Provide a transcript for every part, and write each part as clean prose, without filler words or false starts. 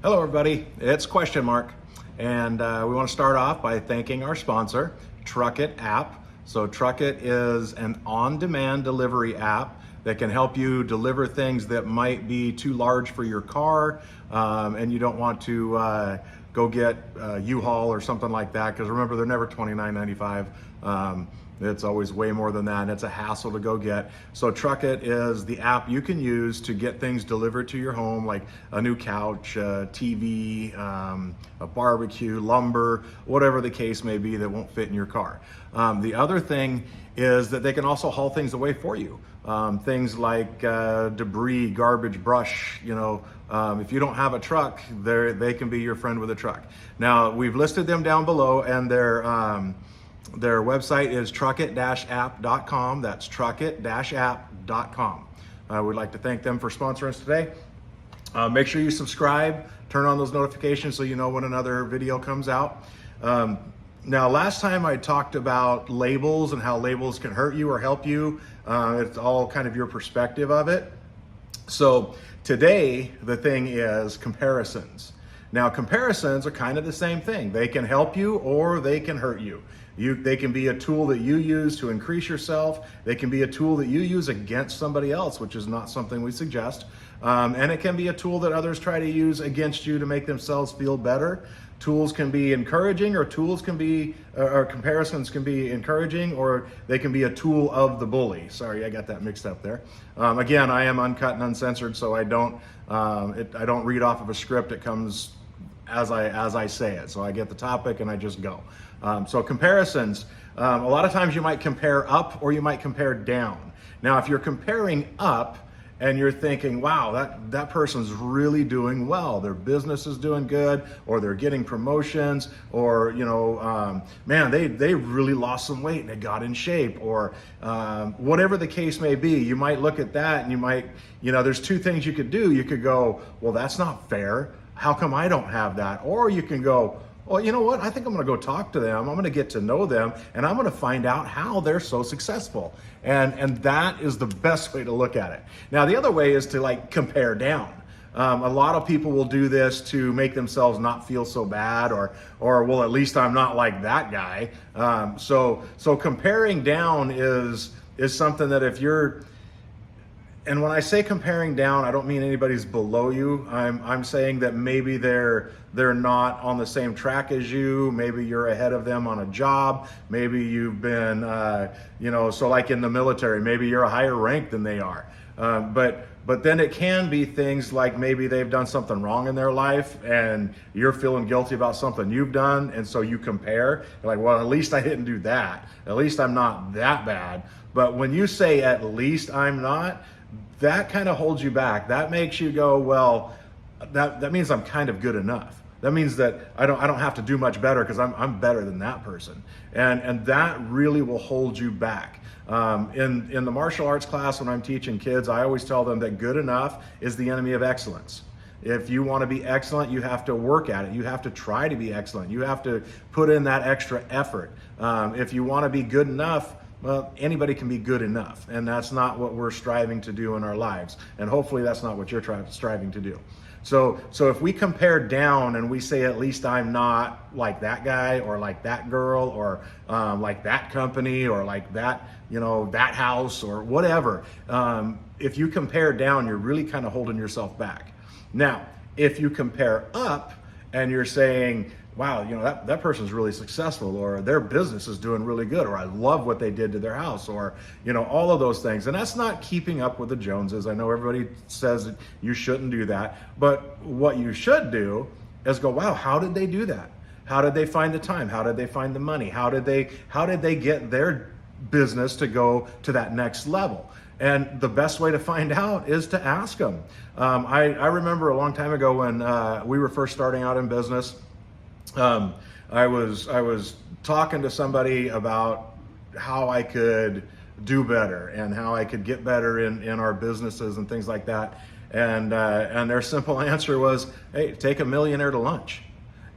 Hello everybody, it's Question Mark, and we want to start off by thanking our sponsor, Truckit app. So Truckit is an on-demand delivery app that can help you deliver things that might be too large for your car, and you don't want to go get U-Haul or something like that, because remember, they're never $29.95. It's always way more than that, and it's a hassle to go get. So Truckit is the app you can use to get things delivered to your home, like a new couch, a TV, a barbecue, lumber, whatever the case may be that won't fit in your car. The other thing is that they can also haul things away for you. Things like debris, garbage, brush, if you don't have a truck, they can be your friend with a truck. Now, we've listed them down below, and their website is truckit-app.com. That's truckit-app.com. We'd like to thank them for sponsoring us today. Make sure you subscribe, turn on those notifications so you know when another video comes out. Now, last time I talked about labels and how labels can hurt you or help you. It's all kind of your perspective of it. So today, the thing is comparisons. Now, comparisons are kind of the same thing. They can help you or they can hurt you. They can be a tool that you use to increase yourself. They can be a tool that you use against somebody else, which is not something we suggest. And it can be a tool that others try to use against you to make themselves feel better. Tools can be encouraging, or comparisons can be encouraging, or they can be a tool of the bully. Sorry, I got that mixed up there. Again, I am uncut and uncensored, so I don't read off of a script. It comes as I say it. So I get the topic and I just go. So comparisons, a lot of times you might compare up or you might compare down. Now, if you're comparing up and you're thinking, wow, that person's really doing well, their business is doing good, or they're getting promotions, or man, they really lost some weight and they got in shape, or whatever the case may be, you might look at that and you might, there's two things you could do. You could go, well, that's not fair. How come I don't have that? Or you can go, well, you know what? I think I'm going to go talk to them. I'm going to get to know them, and I'm going to find out how they're so successful. And that is the best way to look at it. Now, the other way is to compare down. A lot of people will do this to make themselves not feel so bad, or well, at least I'm not like that guy. So comparing down is something that if you're, and when I say comparing down, I don't mean anybody's below you. I'm saying that maybe they're not on the same track as you. Maybe you're ahead of them on a job. Maybe you've been, so like in the military, maybe you're a higher rank than they are. But then it can be things like maybe they've done something wrong in their life and you're feeling guilty about something you've done. And so you compare. You're like, well, at least I didn't do that. At least I'm not that bad. But when you say at least I'm not, that kind of holds you back. That makes you go, well, that means I'm kind of good enough. That means that I don't have to do much better because I'm better than that person. And that really will hold you back. In the martial arts class, when I'm teaching kids, I always tell them that good enough is the enemy of excellence. If you want to be excellent, you have to work at it. You have to try to be excellent. You have to put in that extra effort. If you want to be good enough, well, anybody can be good enough, and that's not what we're striving to do in our lives. And hopefully that's not what you're striving to do. So if we compare down and we say, at least I'm not like that guy or like that girl or like that company or like that, that house or whatever, if you compare down, you're really kind of holding yourself back. Now, if you compare up and you're saying, wow, that person's really successful, or their business is doing really good, or I love what they did to their house, or, all of those things. And that's not keeping up with the Joneses. I know everybody says that you shouldn't do that, but what you should do is go, wow, how did they do that? How did they find the time? How did they find the money? How did they get their business to go to that next level? And the best way to find out is to ask them. I remember a long time ago when we were first starting out in business, I was talking to somebody about how I could do better and how I could get better in our businesses and things like that. And their simple answer was, hey, take a millionaire to lunch.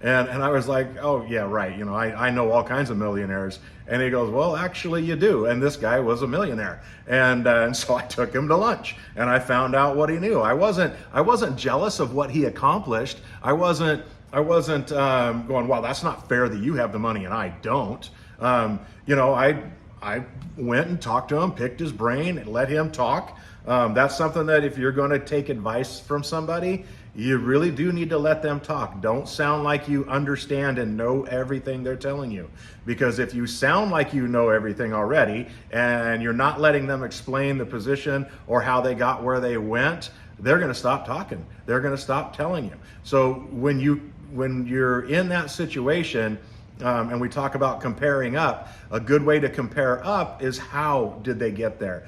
And I was like, oh yeah, right. I know all kinds of millionaires. And he goes, well, actually you do. And this guy was a millionaire. And so I took him to lunch and I found out what he knew. I wasn't jealous of what he accomplished. I wasn't going, well, that's not fair that you have the money and I don't. I went and talked to him, picked his brain, and let him talk. That's something that if you're going to take advice from somebody, you really do need to let them talk. Don't sound like you understand and know everything they're telling you. Because if you sound like you know everything already and you're not letting them explain the position or how they got where they went, they're going to stop talking. They're going to stop telling you. So when you're in that situation, and we talk about comparing up, a good way to compare up is how did they get there?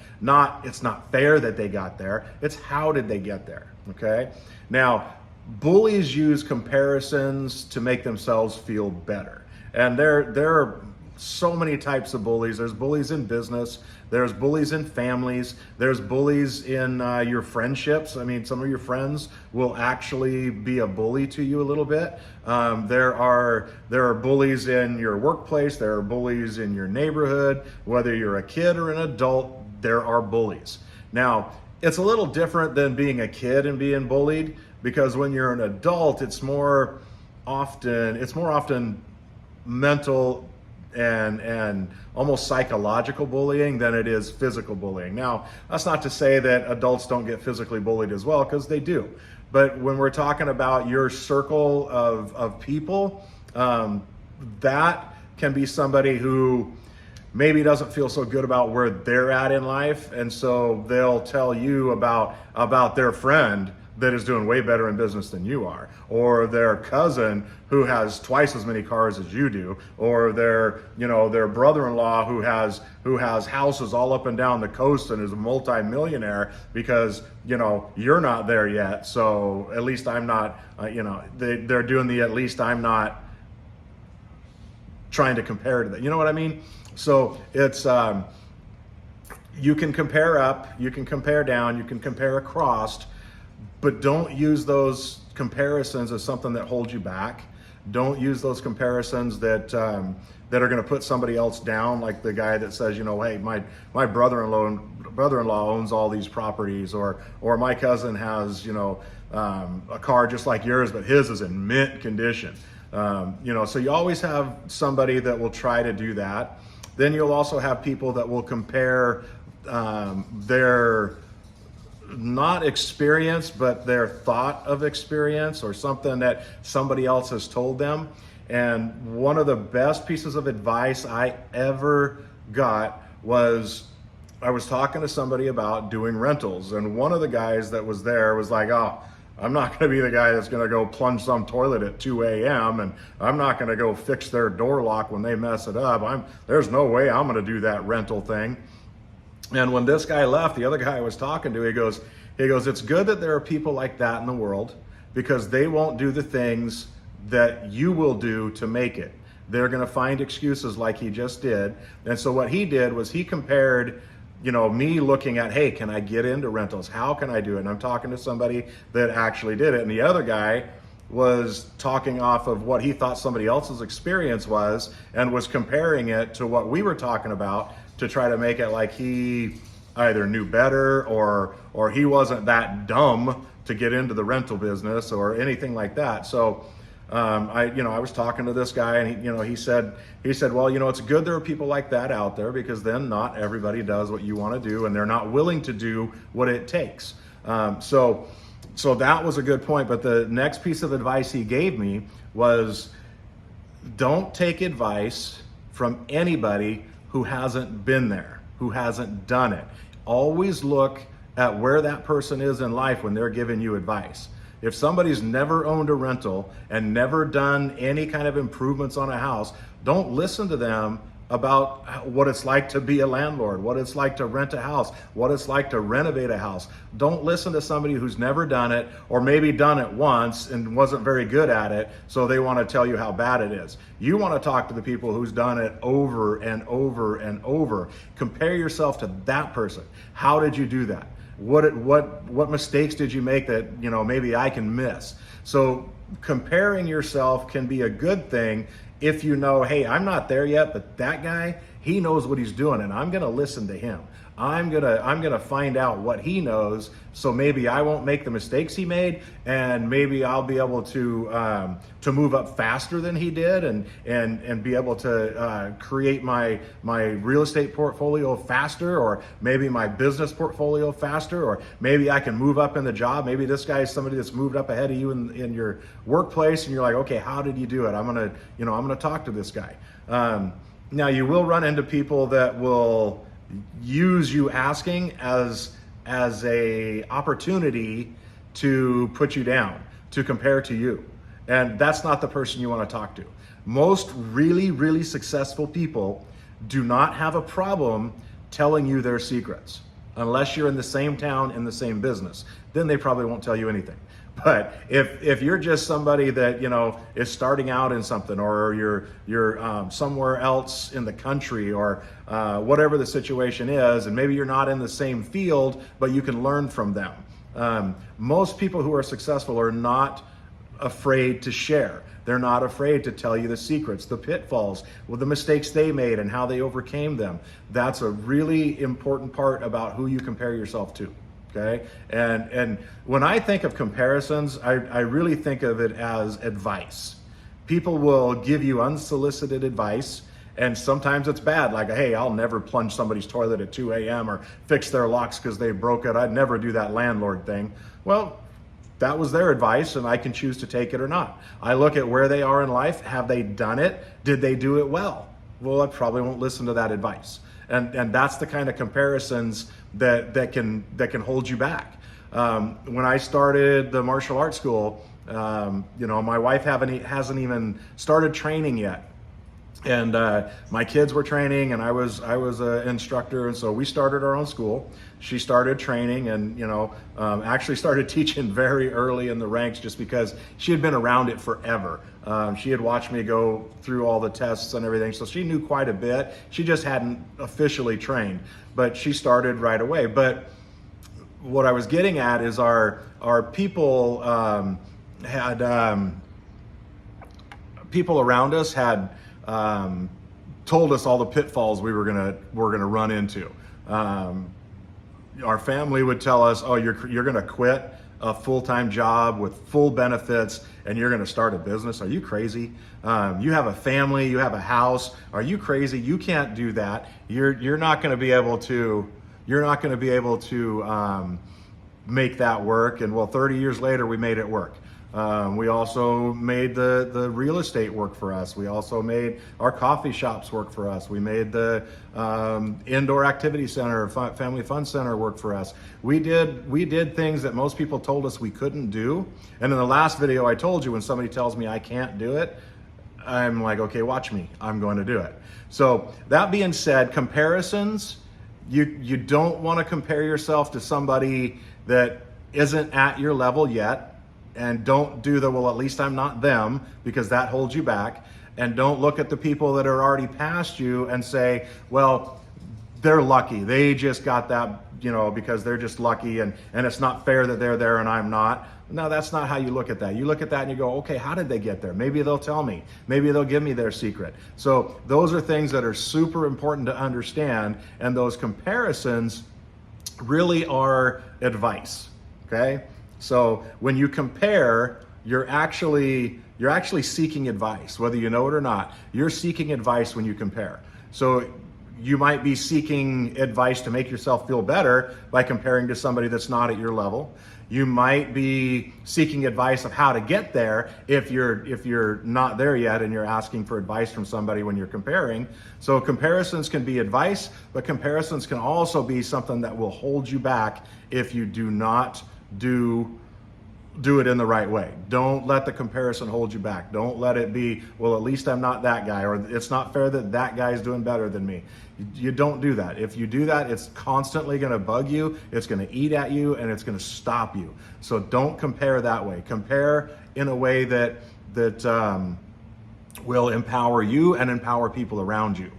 It's not fair that they got there, it's how did they get there, okay? Now, bullies use comparisons to make themselves feel better. And there are so many types of bullies. There's bullies in business, there's bullies in families, there's bullies in your friendships. I mean, some of your friends will actually be a bully to you a little bit. There are bullies in your workplace, there are bullies in your neighborhood, whether you're a kid or an adult, there are bullies. Now, it's a little different than being a kid and being bullied, because when you're an adult, it's more often mental and almost psychological bullying than it is physical bullying. Now, that's not to say that adults don't get physically bullied as well, because they do. But when we're talking about your circle of people, that can be somebody who maybe doesn't feel so good about where they're at in life, and so they'll tell you about their friend that is doing way better in business than you are, or their cousin who has twice as many cars as you do, or their brother-in-law who has houses all up and down the coast and is a multi-millionaire, because you're not there yet. So at least I'm not. They're doing the at least I'm not trying to compare to that. You know what I mean? So it's you can compare up, you can compare down, you can compare across, but don't use those comparisons as something that holds you back. Don't use those comparisons that are going to put somebody else down, like the guy that says, hey, my brother-in-law owns all these properties, or my cousin has a car just like yours, but his is in mint condition. So you always have somebody that will try to do that. Then you'll also have people that will compare their not experience, but their thought of experience, or something that somebody else has told them. And one of the best pieces of advice I ever got was, I was talking to somebody about doing rentals, and one of the guys that was there was like, oh, I'm not going to be the guy that's going to go plunge some toilet at 2 a.m. and I'm not going to go fix their door lock when they mess it up. There's no way I'm going to do that rental thing. And when this guy left, the other guy I was talking to, he goes, it's good that there are people like that in the world, because they won't do the things that you will do to make it. They're going to find excuses like he just did. And so what he did was he compared me looking at, hey, can I get into rentals? How can I do it? And I'm talking to somebody that actually did it. And the other guy was talking off of what he thought somebody else's experience was, and was comparing it to what we were talking about, to try to make it like he either knew better or he wasn't that dumb to get into the rental business or anything like that. So I was talking to this guy, and he said, well, it's good there are people like that out there, because then not everybody does what you want to do, and they're not willing to do what it takes. So that was a good point. But the next piece of advice he gave me was, don't take advice from anybody who hasn't been there, who hasn't done it. Always look at where that person is in life when they're giving you advice. If somebody's never owned a rental and never done any kind of improvements on a house, don't listen to them about what it's like to be a landlord, what it's like to rent a house, what it's like to renovate a house. Don't listen to somebody who's never done it, or maybe done it once and wasn't very good at it, so they want to tell you how bad it is. You want to talk to the people who's done it over and over and over. Compare yourself to that person. How did you do that? what mistakes did you make that, you know, maybe I can miss? So comparing yourself can be a good thing if you know, hey, I'm not there yet, but that guy, he knows what he's doing, and I'm gonna listen to him. I'm gonna find out what he knows, so maybe I won't make the mistakes he made, and maybe I'll be able to move up faster than he did, and be able to create my real estate portfolio faster, or maybe my business portfolio faster, or maybe I can move up in the job. Maybe this guy is somebody that's moved up ahead of you in your workplace, and you're like, okay, how did you do it? I'm gonna talk to this guy. Now you will run into people that will use you asking as a opportunity to put you down, to compare to you. And that's not the person you want to talk to. Most really, really successful people do not have a problem telling you their secrets, unless you're in the same town, in the same business. Then they probably won't tell you anything. But if you're just somebody that, you know, is starting out in something, or you're somewhere else in the country, or whatever the situation is, and maybe you're not in the same field, but you can learn from them. Most people who are successful are not afraid to share. They're not afraid to tell you the secrets, the pitfalls, the mistakes they made and how they overcame them. That's a really important part about who you compare yourself to. Okay, and when I think of comparisons, I really think of it as advice. People will give you unsolicited advice, and sometimes it's bad, like, hey, I'll never plunge somebody's toilet at 2 a.m. or fix their locks because they broke it. I'd never do that landlord thing. Well, that was their advice, and I can choose to take it or not. I look at where they are in life. Have they done it? Did they do it well? Well, I probably won't listen to that advice. And that's the kind of comparisons that can hold you back. When I started the martial arts school, you know, my wife hasn't even started training yet. And my kids were training, and I was an instructor, and so we started our own school. She started training, and, you know, actually started teaching very early in the ranks, just because she had been around it forever. She had watched me go through all the tests and everything, so she knew quite a bit. She just hadn't officially trained, but she started right away. But what I was getting at is our people had people around us had told us all the pitfalls we were gonna run into. Our family would tell us, "Oh, you're gonna quit a full-time job with full benefits, and you're gonna start a business? Are you crazy? You have a family, you have a house. Are you crazy? You can't do that. You're not gonna be able to. You're not gonna be able to make that work." And well, 30 years later, we made it work. We also made the real estate work for us. We also made our coffee shops work for us. We made the indoor activity center, family fun center work for us. We did things that most people told us we couldn't do. And in the last video, I told you, when somebody tells me I can't do it, I'm like, okay, watch me. I'm going to do it. So that being said, comparisons, you don't want to compare yourself to somebody that isn't at your level yet. And don't do the, well, at least I'm not them, because that holds you back. And don't look at the people that are already past you and say, well, they're lucky. They just got that, you know, because they're just lucky, and it's not fair that they're there and I'm not. No, that's not how you look at that. You look at that and you go, okay, how did they get there? Maybe they'll tell me. Maybe they'll give me their secret. So those are things that are super important to understand. And those comparisons really are advice, okay? So when you compare, you're actually seeking advice, whether you know it or not. You're seeking advice when you compare. So you might be seeking advice to make yourself feel better by comparing to somebody that's not at your level. You might be seeking advice of how to get there if you're not there yet, and you're asking for advice from somebody when you're comparing. So comparisons can be advice, but comparisons can also be something that will hold you back if you do not do it in the right way. Don't let the comparison hold you back. Don't let it be, well, at least I'm not that guy, or it's not fair that that guy's doing better than me. You don't do that. If you do that, it's constantly going to bug you, it's going to eat at you, and it's going to stop you. So don't compare that way. Compare in a way that will empower you and empower people around you.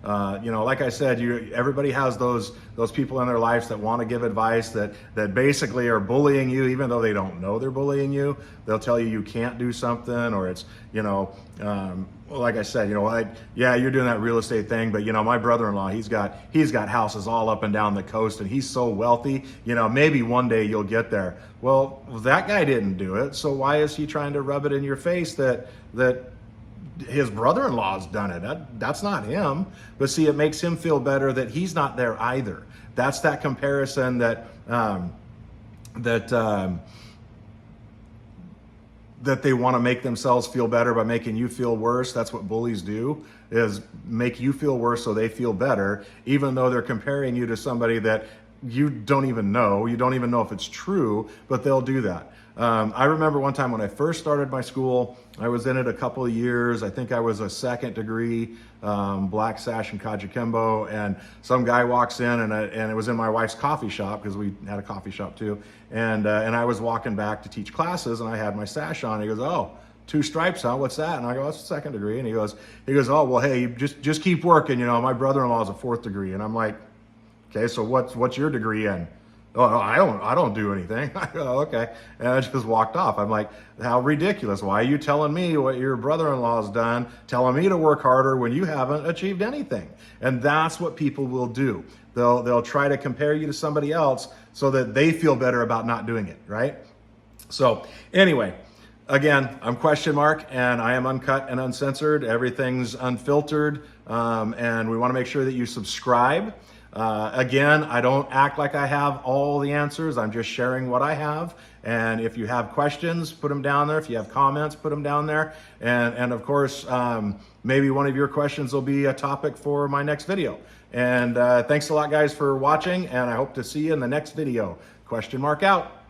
Like I said, everybody has those people in their lives that want to give advice that basically are bullying you, even though they don't know they're bullying you. They'll tell you you can't do something, or it's, like I said, yeah, you're doing that real estate thing, but my brother-in-law, he's got houses all up and down the coast, and he's so wealthy, maybe one day you'll get there. Well, that guy didn't do it, so why is he trying to rub it in your face that his brother-in-law's done it? That's not him. But see, it makes him feel better that he's not there either. That's that comparison that they want to make themselves feel better by making you feel worse. That's what bullies do, is make you feel worse so they feel better, even though they're comparing you to somebody that you don't even know. You don't even know if it's true, but they'll do that. I remember one time when I first started my school, I was in it a couple of years. I think I was a second degree black sash and Kajukenbo, and some guy walks in, and it was in my wife's coffee shop, because we had a coffee shop too. And I was walking back to teach classes, and I had my sash on. He goes, "Oh, 2 stripes, huh? What's that?" And I go, "That's second degree." And he goes, "Oh, well, hey, just keep working. My brother-in-law is a 4th degree." And I'm like, "Okay, so what's your degree in?" "Oh, no, I don't do anything." I go, "Okay." And I just walked off. I'm like, how ridiculous. Why are you telling me what your brother-in-law's done, telling me to work harder when you haven't achieved anything? And that's what people will do. They'll try to compare you to somebody else so that they feel better about not doing it, right? So anyway, again, I'm Question Mark, and I am uncut and uncensored. Everything's unfiltered, and we want to make sure that you subscribe. Again, I don't act like I have all the answers. I'm just sharing what I have. And if you have questions, put them down there. If you have comments, put them down there. And of course, maybe one of your questions will be a topic for my next video. And thanks a lot, guys, for watching. And I hope to see you in the next video. Question Mark out.